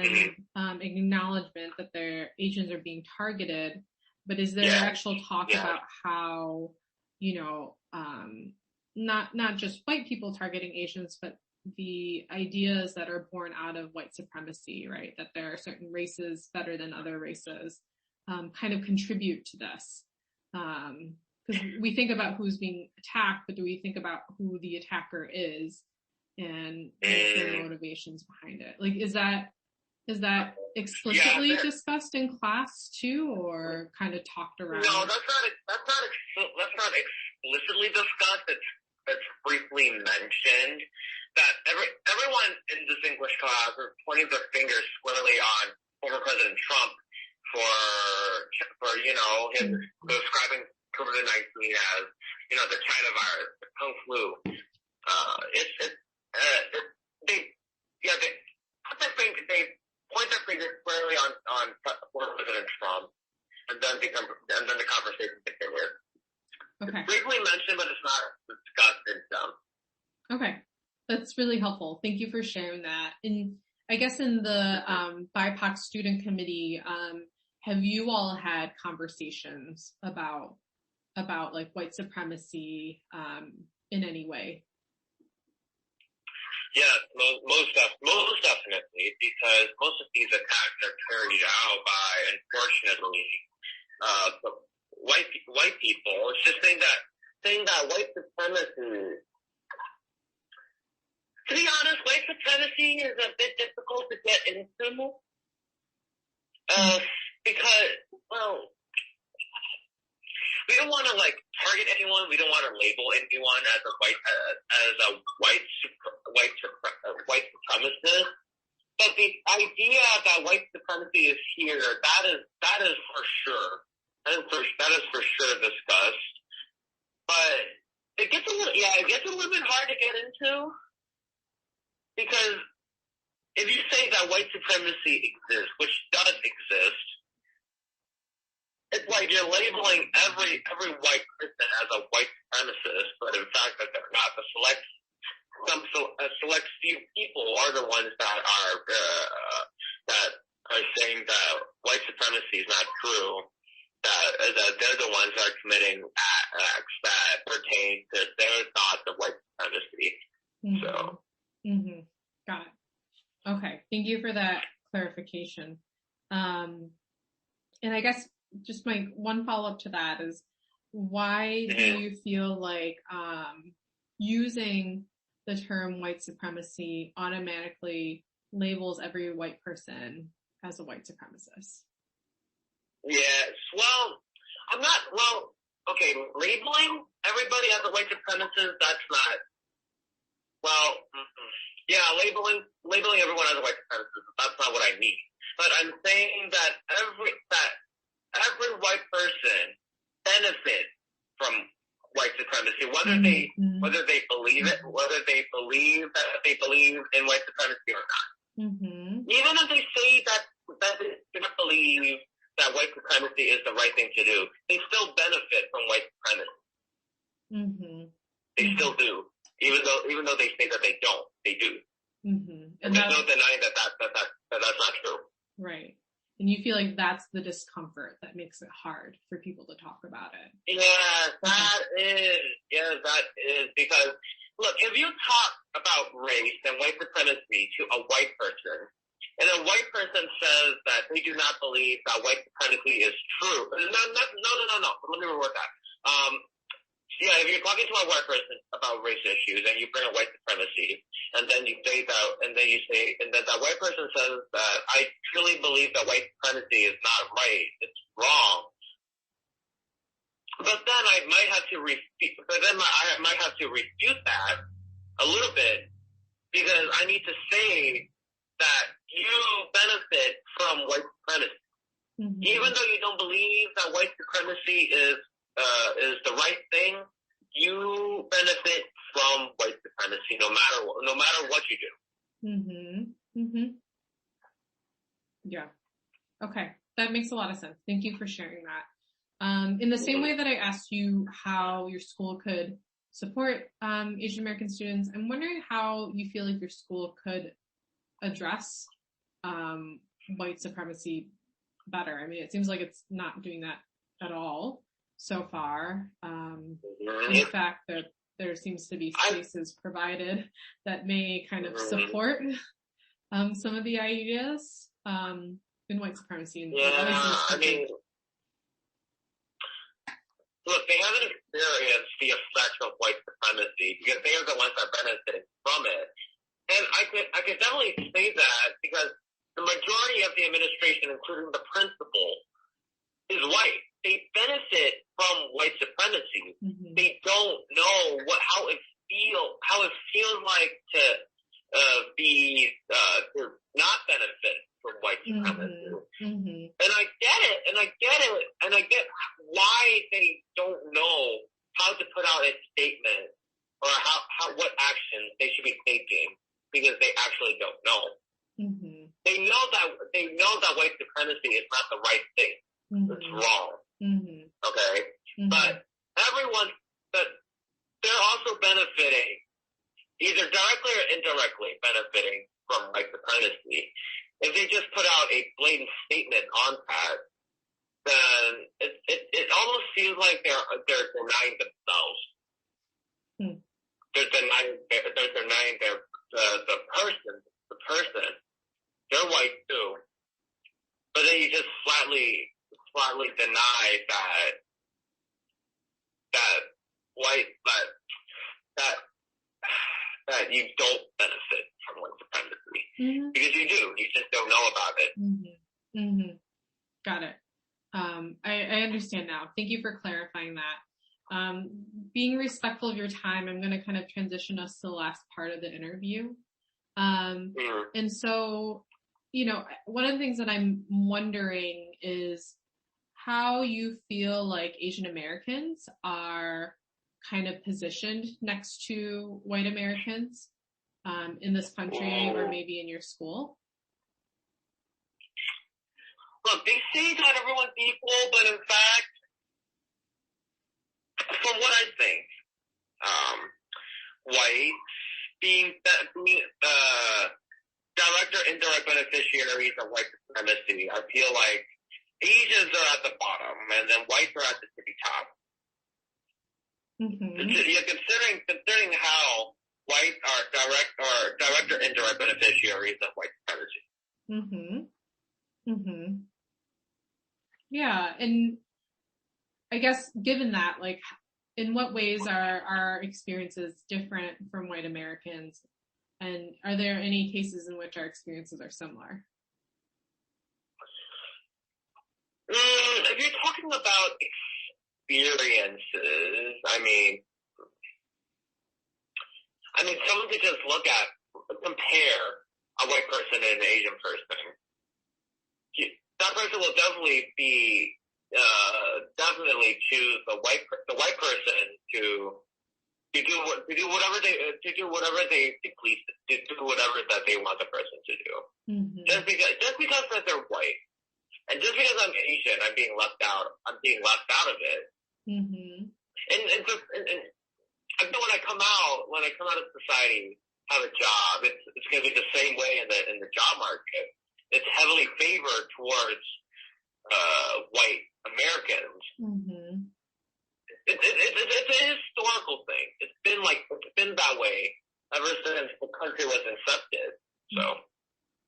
and acknowledgement that their Asians are being targeted, but is there actual talk about how, not just white people targeting Asians, but the ideas that are born out of white supremacy, right? That there are certain races better than other races, kind of contribute to this. Because we think about who's being attacked, but do we think about who the attacker is and their motivations behind it? Like, is that explicitly discussed in class too, or kind of talked around? No, that's not explicitly discussed. It's briefly mentioned that everyone in this English class are pointing their fingers squarely on former President Trump for him describing COVID-19 as the China virus, the Kung flu. They point their fingers squarely on former President Trump, and then the conversation continues. Okay. It's briefly mentioned, but it's not discussed in depth. Okay. That's really helpful. Thank you for sharing that. And I guess in the BIPOC student committee, have you all had conversations about like white supremacy in any way? Yeah, most definitely, because most of these attacks are carried out by, unfortunately, white people. It's just saying that white supremacy. To be honest, white supremacy is a bit difficult to get into, because, we don't want to target anyone. We don't want to label anyone as a white supremacist. But the idea that white supremacy is here, that is for sure. That is for sure discussed. But it gets a little bit hard to get into, because if you say that white supremacy exists, which does exist, it's like you're labeling every white person as a white supremacist, but in fact that they're not. A select few people are the ones that are saying that white supremacy is not true. That they're the ones that are committing acts that pertain to their thoughts of white supremacy. Mm-hmm. So. Mm-hmm. Got it. Okay. Thank you for that clarification. And I guess just my one follow-up to that is, why do you feel like using the term white supremacy automatically labels every white person as a white supremacist? Yes. Labeling everybody as a white supremacist, that's not, labeling everyone as a white supremacist, that's not what I mean. But I'm saying that every white person benefits from white supremacy, whether they believe it, whether they believe in white supremacy or not. Mm-hmm. Even if they say that they don't believe that white supremacy is the right thing to do, they still benefit from white supremacy. Mm-hmm. They still do, even though they say that they don't. They do. Mm-hmm. And there's no denying that's not true. Right. And you feel like that's the discomfort that makes it hard for people to talk about it. Yeah, that is because, look, if you talk about race and white supremacy to a white person, and a white person says that they do not believe that white supremacy is true. No. Let me reword that. If you're talking to a white person about race issues and you bring up white supremacy, and then that white person says that I truly believe that white supremacy is not right, it's wrong. But then I might have to refute that a little bit, because I need to say that you benefit from white supremacy. Mm-hmm. Even though you don't believe that white supremacy is the right thing, you benefit from white supremacy no matter what you do. Mm-hmm. Mm-hmm. Yeah. Okay. That makes a lot of sense. Thank you for sharing that. In the same way that I asked you how your school could support Asian American students, I'm wondering how you feel like your school could address white supremacy better? I mean, it seems like it's not doing that at all so far. In fact, there seems to be spaces provided that may kind of support some of the ideas in white supremacy. I mean, look, they haven't experienced the effects of white supremacy because they are the ones that benefited from it. And I could definitely say that because the majority of the administration, including the principal, is white. They benefit from white supremacy. Mm-hmm. They don't know how it feels like to not benefit from white supremacy. Mm-hmm. And I get it, and I get why they don't know how to put out a statement or what actions they should be taking because they actually don't know. Mm-hmm. They know that white supremacy is not the right thing. Mm-hmm. It's wrong. Mm-hmm. Okay? Mm-hmm. But they're also benefiting, either directly or indirectly benefiting from white supremacy. If they just put out a blatant statement on that, then it almost feels like they're denying themselves. Hmm. They're denying the person. They're white too, but then you just flatly deny that you don't benefit from white supremacy. Mm-hmm. Because you do. You just don't know about it. Mm-hmm. Mm-hmm. Got it. I understand now. Thank you for clarifying that. Being respectful of your time, I'm going to kind of transition us to the last part of the interview. Mm-hmm. And so, one of the things that I'm wondering is how you feel like Asian Americans are kind of positioned next to white Americans in this country or maybe in your school. Look, they say that everyone's equal, but in fact, from what I think, whites being direct or indirect beneficiaries of white supremacy, I feel like Asians are at the bottom, and then whites are at the tippy top. Mm-hmm. You're considering how whites are direct or indirect beneficiaries of white supremacy. Mm-hmm. Mm-hmm. Yeah, and I guess given that, like, in what ways are our experiences different from white Americans? And are there any cases in which our experiences are similar? If you're talking about experiences, I mean, someone could just compare a white person and an Asian person. That person will definitely choose the white person to do whatever that they want the person to do. Mm-hmm. Just because that they're white. And just because I'm Asian, I'm being left out of it. Mm-hmm. And I know when I come out of society, have a job, it's going to be the same way in the job market. It's heavily favored towards white Americans. Mm-hmm. It's a historical thing. It's been that way ever since the country was incepted. So.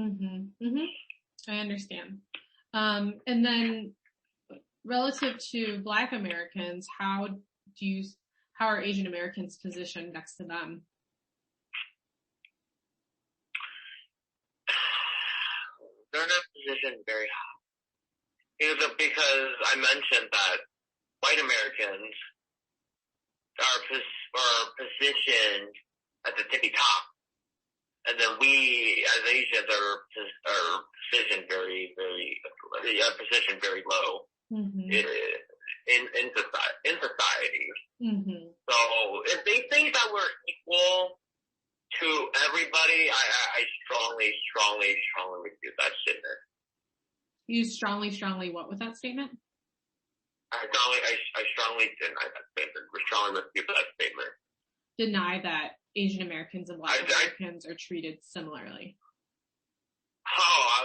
Mm-hmm. Mm-hmm. I understand. And then relative to Black Americans, how are Asian Americans positioned next to them? They're not positioned very high. Because I mentioned that white Americans are positioned at the tippy top. And then we, as Asians, are positioned very, very, positioned very low in society. Mm-hmm. So if they think that we're equal to everybody, I strongly refute that statement. You strongly what with that statement? I strongly deny that statement. We strongly refute that statement. Deny that Asian Americans and Black Americans are treated similarly. Oh,